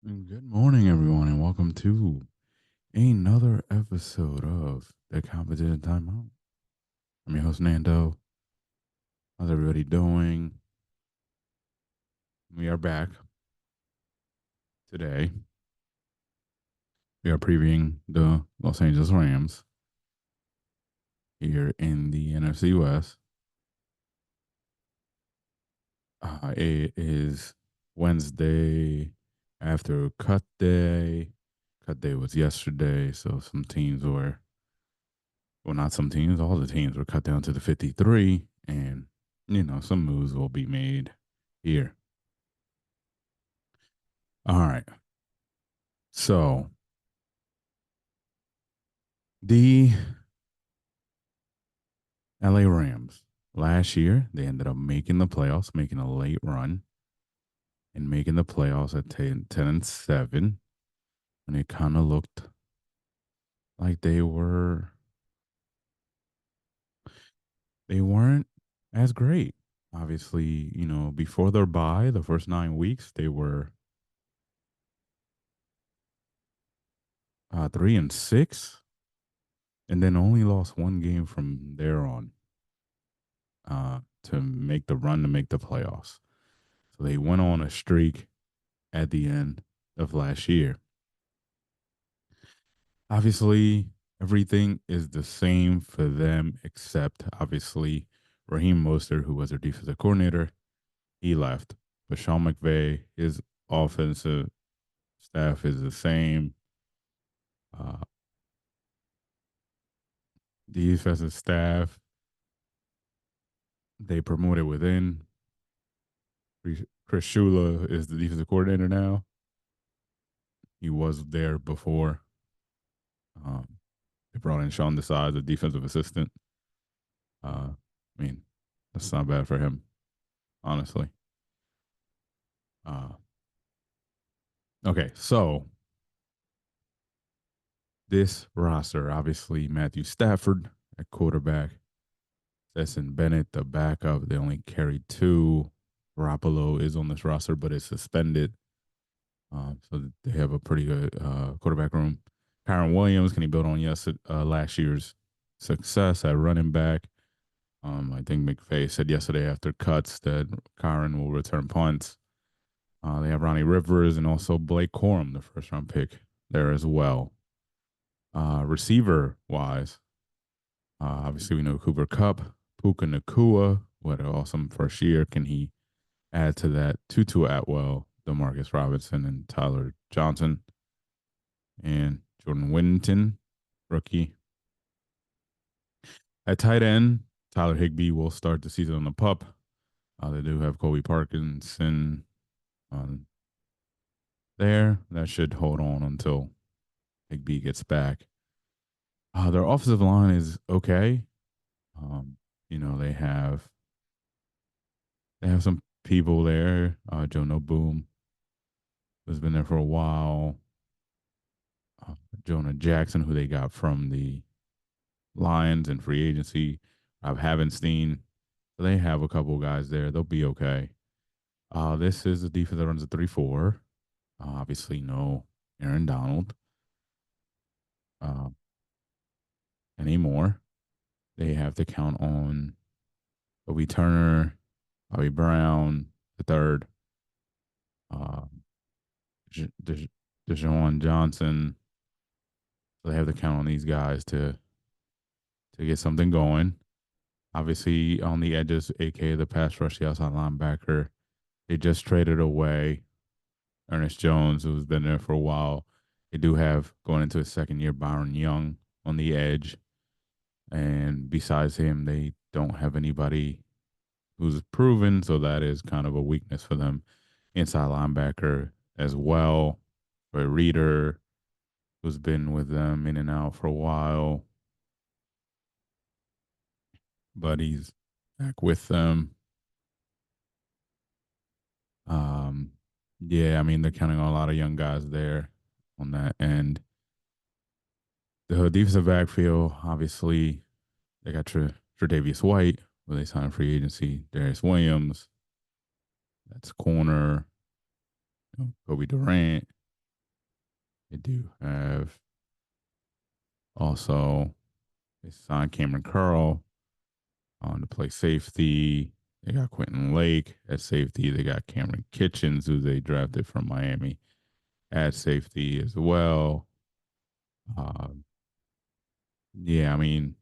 Good morning, everyone, and welcome to another episode of the Competition Timeout. I'm your host, Nando. How's everybody doing? We are back today. We are previewing the Los Angeles Rams here in the NFC West. It is Wednesday after cut day. Cut day was yesterday, so some teams were, well, not some teams, all the teams were cut down to the 53, and, some moves will be made here. All right. So the LA Rams last year, they ended up making the playoffs, making a late run and making the playoffs at 10 and 7. And it kind of looked like they weren't as great. Obviously, before their bye, the first 9 weeks, they were 3 and 6, and then only lost one game from there on to make the run to make the playoffs. So they went on a streak at the end of last year. Obviously, everything is the same for them, except obviously Raheem Mostert, who was their defensive coordinator, he left. But Sean McVay, his offensive staff is the same. Uh, the defensive staff, they promoted within. Chris Shula is the defensive coordinator now. He was there before. Um, they brought in Sean Desai, the defensive assistant. I mean, that's not bad for him, honestly. Uh, okay, so this roster, obviously Matthew Stafford at quarterback, Stetson Bennett, the backup. They only carry two. Garoppolo is on this roster, but is suspended. So they have a pretty good quarterback room. Kyron Williams, can he build on last year's success at running back? I think McVay said yesterday after cuts that Kyron will return punts. They have Ronnie Rivers and also Blake Corum, the first round pick, there as well. Receiver wise, obviously we know Cooper Cup, Puka Nakua. What an awesome first year. Can he add to that? Tutu Atwell, Demarcus Robinson, and Tyler Johnson, and Jordan Whittington, rookie. At tight end, Tyler Higbee will start the season on the pup. They do have Colby Parkinson on there. That should hold on until Higbee gets back. Their offensive line is okay. Um, they have some people there. Joe No Boom has been there for a while. Jonah Jackson, who they got from the Lions and free agency. Rob Havenstein. They have a couple of guys there. They'll be okay. This is a defense that runs a 3-4. Obviously, no Aaron Donald uh, anymore. They have to count on Bobby Turner, Bobby Brown, the third, uh, Deshaun Johnson. So they have to count on these guys to get something going. Obviously, on the edges, aka the pass rush, the outside linebacker, they just traded away Ernest Jones, who's been there for a while. They do have going into his second year Byron Young on the edge, and besides him, they don't have anybody who's proven, so that is kind of a weakness for them. Inside linebacker as well, for Reader, who's been with them in and out for a while, but he's back with them. Um, yeah, I mean they're counting on a lot of young guys there on that end. The defensive backfield, obviously, they got Tre'Davious White, where they signed free agency. Darius Williams, that's corner. Kobe Durant. They do have also they signed Cameron Curl on to play safety. They got Quentin Lake at safety. They got Cameron Kitchens, who they drafted from Miami, at safety as well. Um, yeah, I mean,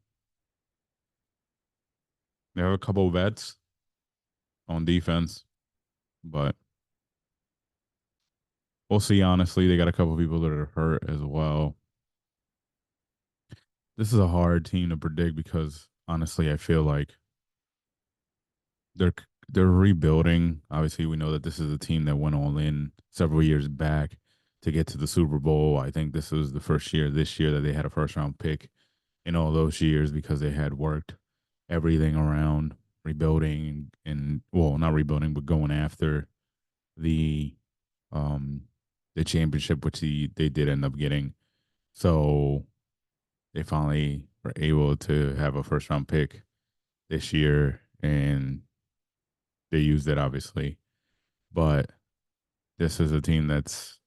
they have a couple of vets on defense, but we'll see. Honestly, they got a couple of people that are hurt as well. This is a hard team to predict because honestly, I feel like they're they're rebuilding. Obviously, we know that this is a team that went all in several years back to get to the Super Bowl. I think this was the first year this year that they had a first round pick in all those years because they had worked everything around rebuilding and well, not rebuilding, but going after the um the championship, which they did end up getting. So they finally were able to have a first round pick this year, and they used it obviously. But this is a team that's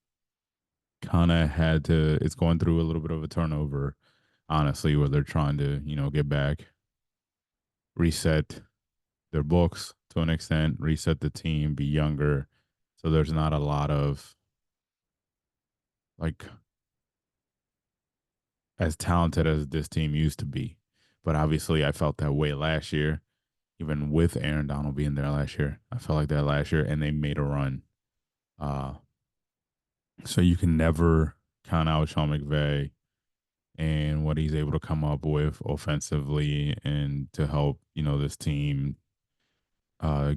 kind of had to. It's going through a little bit of a turnover, honestly, where they're trying to get back, reset their books to an extent, reset the team, be younger. So there's not a lot of like as talented as this team used to be. But obviously, I felt that way last year, even with Aaron Donald being there last year. I felt like that last year, and they made a run. Uh, so you can never count out Sean McVay and what he's able to come up with offensively and to help this team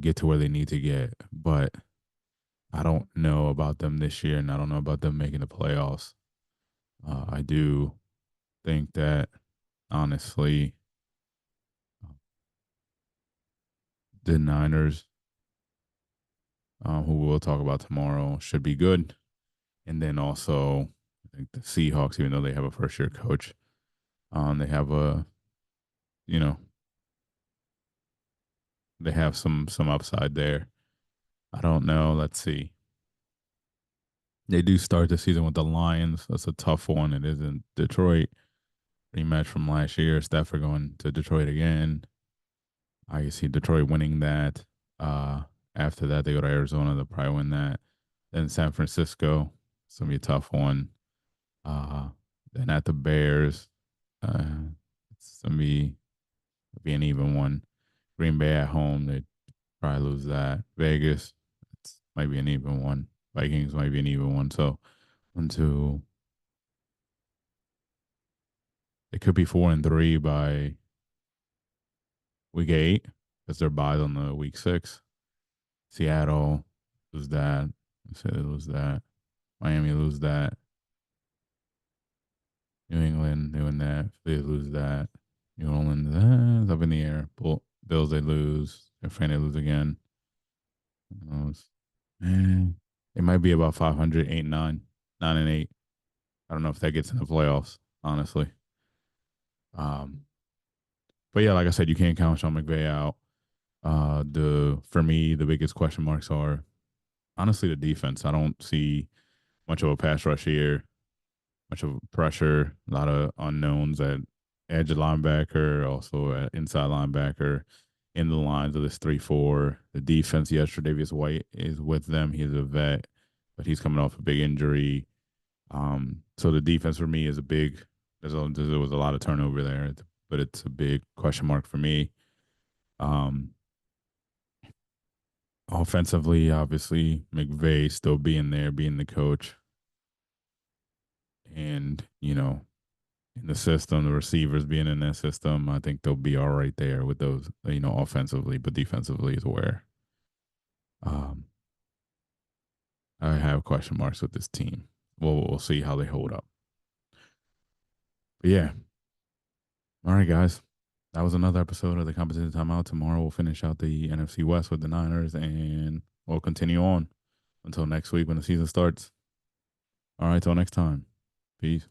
get to where they need to get. But I don't know about them this year, and I don't know about them making the playoffs. I do think that honestly, the Niners, who we'll talk about tomorrow, should be good. And then also, I think the Seahawks, even though they have a first year coach, they have a you know they have some upside there. I don't know. Let's see. They do start the season with the Lions. That's a tough one. It is in Detroit. Rematch from last year. Stafford going to Detroit again. I can see Detroit winning that. Uh, After that, they go to Arizona. They'll probably win that. Then San Francisco. It's gonna be a tough one. Uh, then at the Bears, uh, it's gonna be an even one. Green Bay at home, they probably lose that. Vegas, it's might be an even one. Vikings might be an even one. So 1, 2, it could be 4-3 by week 8 because they're buys on the week 6. Seattle lose that. Say they lose that. Miami lose that. New England they win that. They lose that. New Orleans that's up in the air. Bills they lose. If they lose again. Who knows? It might be about 500, 8-9, 9-8. I don't know if that gets in the playoffs, honestly. Um, but yeah, like I said, you can't count Sean McVay out. The For me, the biggest question marks are honestly the defense. I don't see much of a pass rush here, much of pressure, a lot of unknowns at edge linebacker, also at inside linebacker in the lines of this 3-4. The defense, yes, Tre'Davious White is with them. He's a vet, but he's coming off a big injury. So the defense for me is a big. There was a lot of turnover there, but it's a big question mark for me. Um, Offensively, obviously, McVay still being there, being the coach, and in the system, the receivers being in that system, I think they'll be all right there with those, offensively, but defensively is where um, I have question marks with this team. We'll see how they hold up. But yeah, all right, guys. That was another episode of the Competition Timeout. Tomorrow we'll finish out the NFC West with the Niners, and we'll continue on until next week when the season starts. All right, till next time. Peace.